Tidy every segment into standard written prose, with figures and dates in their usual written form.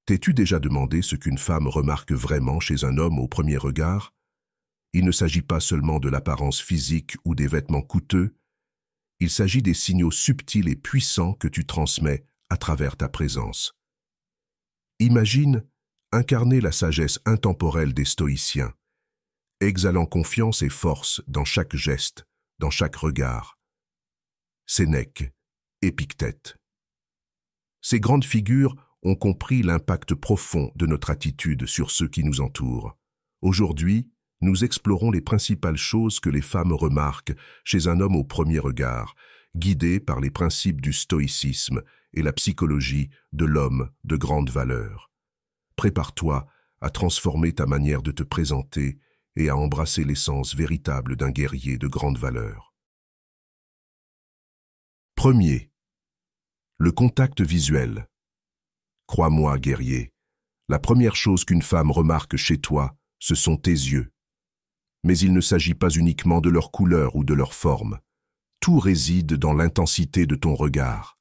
T'es-tu déjà demandé ce qu'une femme remarque vraiment chez un homme au premier regard? Il ne s'agit pas seulement de l'apparence physique ou des vêtements coûteux, il s'agit des signaux subtils et puissants que tu transmets à travers ta présence. Imagine incarner la sagesse intemporelle des stoïciens, exhalant confiance et force dans chaque geste, dans chaque regard. Sénèque, Épictète. Ces grandes figures ont compris l'impact profond de notre attitude sur ceux qui nous entourent. Aujourd'hui, nous explorons les principales choses que les femmes remarquent chez un homme au premier regard, guidés par les principes du stoïcisme et la psychologie de l'homme de grande valeur. Prépare-toi à transformer ta manière de te présenter et à embrasser l'essence véritable d'un guerrier de grande valeur. Premier, le contact visuel. Crois-moi, guerrier, la première chose qu'une femme remarque chez toi, ce sont tes yeux. Mais il ne s'agit pas uniquement de leur couleur ou de leur forme. Tout réside dans l'intensité de ton regard.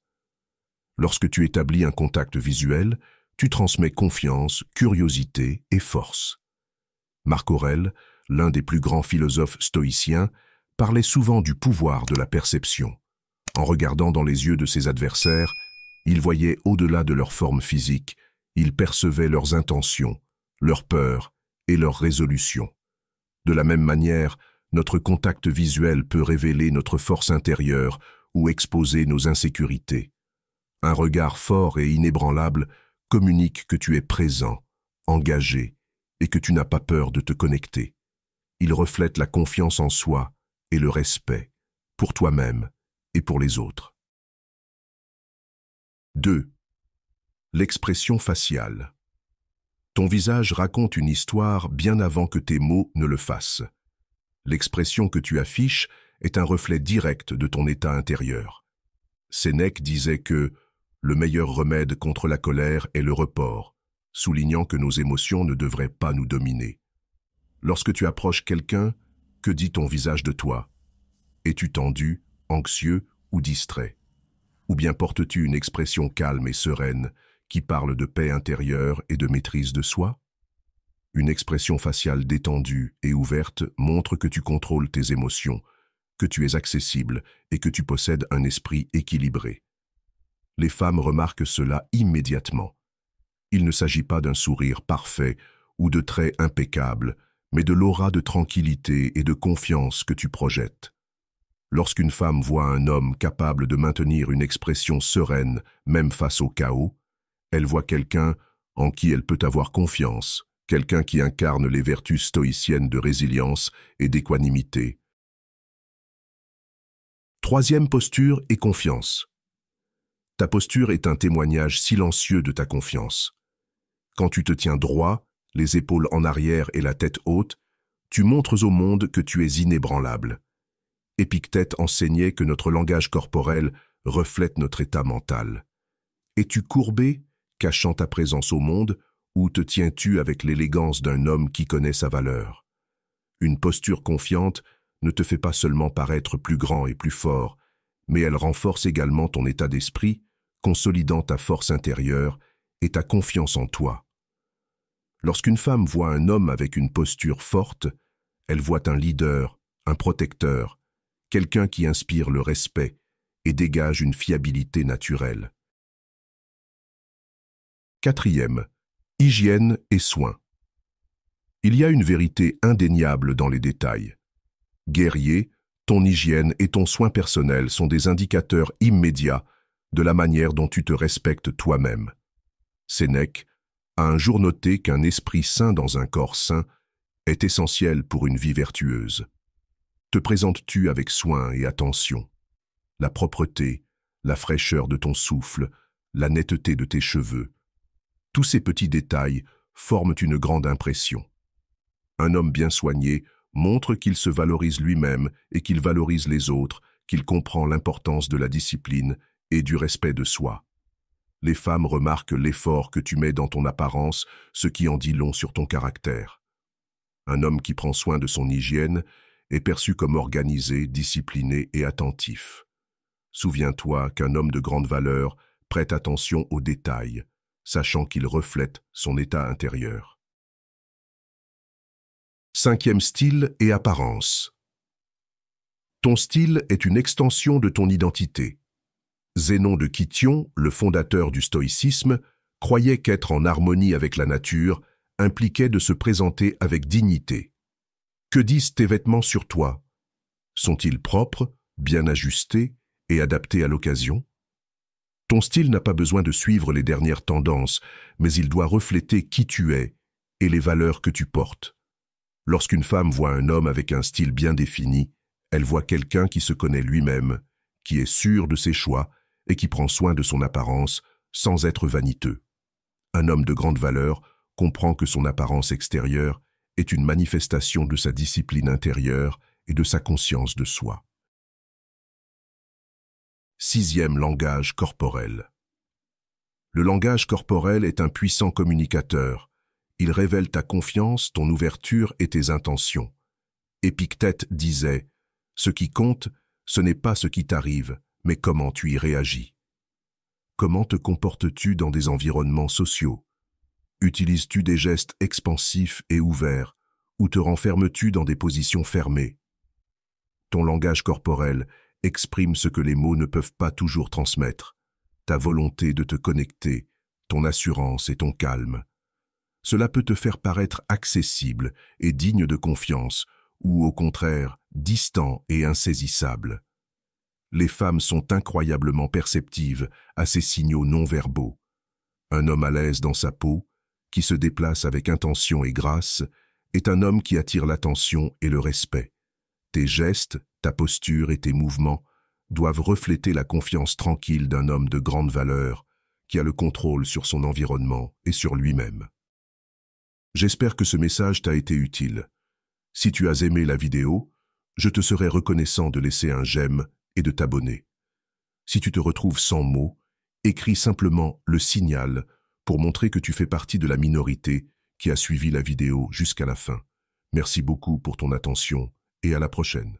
Lorsque tu établis un contact visuel, tu transmets confiance, curiosité et force. Marc Aurèle, l'un des plus grands philosophes stoïciens, parlait souvent du pouvoir de la perception. En regardant dans les yeux de ses adversaires, il voyait au-delà de leur forme physique, il percevait leurs intentions, leurs peurs et leurs résolutions. De la même manière, notre contact visuel peut révéler notre force intérieure ou exposer nos insécurités. Un regard fort et inébranlable communique que tu es présent, engagé et que tu n'as pas peur de te connecter. Il reflète la confiance en soi et le respect, pour toi-même et pour les autres. 2. L'expression faciale. Ton visage raconte une histoire bien avant que tes mots ne le fassent. L'expression que tu affiches est un reflet direct de ton état intérieur. Sénèque disait que le meilleur remède contre la colère est le report, soulignant que nos émotions ne devraient pas nous dominer. Lorsque tu approches quelqu'un, que dit ton visage de toi? Es-tu tendu, anxieux ou distrait? Ou bien portes-tu une expression calme et sereine qui parle de paix intérieure et de maîtrise de soi? Une expression faciale détendue et ouverte montre que tu contrôles tes émotions, que tu es accessible et que tu possèdes un esprit équilibré. Les femmes remarquent cela immédiatement. Il ne s'agit pas d'un sourire parfait ou de traits impeccables, mais de l'aura de tranquillité et de confiance que tu projettes. Lorsqu'une femme voit un homme capable de maintenir une expression sereine, même face au chaos, elle voit quelqu'un en qui elle peut avoir confiance, quelqu'un qui incarne les vertus stoïciennes de résilience et d'équanimité. Troisième posture et confiance. Ta posture est un témoignage silencieux de ta confiance. Quand tu te tiens droit, les épaules en arrière et la tête haute, tu montres au monde que tu es inébranlable. Épictète enseignait que notre langage corporel reflète notre état mental. Es-tu courbé, cachant ta présence au monde, ou te tiens-tu avec l'élégance d'un homme qui connaît sa valeur? Une posture confiante ne te fait pas seulement paraître plus grand et plus fort, mais elle renforce également ton état d'esprit, consolidant ta force intérieure et ta confiance en toi. Lorsqu'une femme voit un homme avec une posture forte, elle voit un leader, un protecteur, quelqu'un qui inspire le respect et dégage une fiabilité naturelle. Quatrième, hygiène et soins. Il y a une vérité indéniable dans les détails. Guerrier, ton hygiène et ton soin personnel sont des indicateurs immédiats de la manière dont tu te respectes toi-même. Sénèque a un jour noté qu'un esprit sain dans un corps sain est essentiel pour une vie vertueuse. Te présentes-tu avec soin et attention? La propreté, la fraîcheur de ton souffle, la netteté de tes cheveux, tous ces petits détails forment une grande impression. Un homme bien soigné montre qu'il se valorise lui-même et qu'il valorise les autres, qu'il comprend l'importance de la discipline et du respect de soi. Les femmes remarquent l'effort que tu mets dans ton apparence, ce qui en dit long sur ton caractère. Un homme qui prend soin de son hygiène est perçu comme organisé, discipliné et attentif. Souviens-toi qu'un homme de grande valeur prête attention aux détails, sachant qu'il reflète son état intérieur. 5e style et apparence. Ton style est une extension de ton identité. Zénon de Kition, le fondateur du stoïcisme, croyait qu'être en harmonie avec la nature impliquait de se présenter avec dignité. Que disent tes vêtements sur toi? Sont-ils propres, bien ajustés et adaptés à l'occasion? Ton style n'a pas besoin de suivre les dernières tendances, mais il doit refléter qui tu es et les valeurs que tu portes. Lorsqu'une femme voit un homme avec un style bien défini, elle voit quelqu'un qui se connaît lui-même, qui est sûr de ses choix et qui prend soin de son apparence sans être vaniteux. Un homme de grande valeur comprend que son apparence extérieure est une manifestation de sa discipline intérieure et de sa conscience de soi. 6e langage corporel. Le langage corporel est un puissant communicateur. Il révèle ta confiance, ton ouverture et tes intentions. Épictète disait « Ce qui compte, ce n'est pas ce qui t'arrive, mais comment tu y réagis. » Comment te comportes-tu dans des environnements sociaux? Utilises-tu des gestes expansifs et ouverts, ou te renfermes-tu dans des positions fermées? Ton langage corporel exprime ce que les mots ne peuvent pas toujours transmettre, ta volonté de te connecter, ton assurance et ton calme. Cela peut te faire paraître accessible et digne de confiance, ou au contraire, distant et insaisissable. Les femmes sont incroyablement perceptives à ces signaux non-verbaux. Un homme à l'aise dans sa peau, qui se déplace avec intention et grâce, est un homme qui attire l'attention et le respect. Tes gestes, ta posture et tes mouvements doivent refléter la confiance tranquille d'un homme de grande valeur qui a le contrôle sur son environnement et sur lui-même. J'espère que ce message t'a été utile. Si tu as aimé la vidéo, je te serais reconnaissant de laisser un j'aime et de t'abonner. Si tu te retrouves sans mots, écris simplement le signal pour montrer que tu fais partie de la minorité qui a suivi la vidéo jusqu'à la fin. Merci beaucoup pour ton attention et à la prochaine.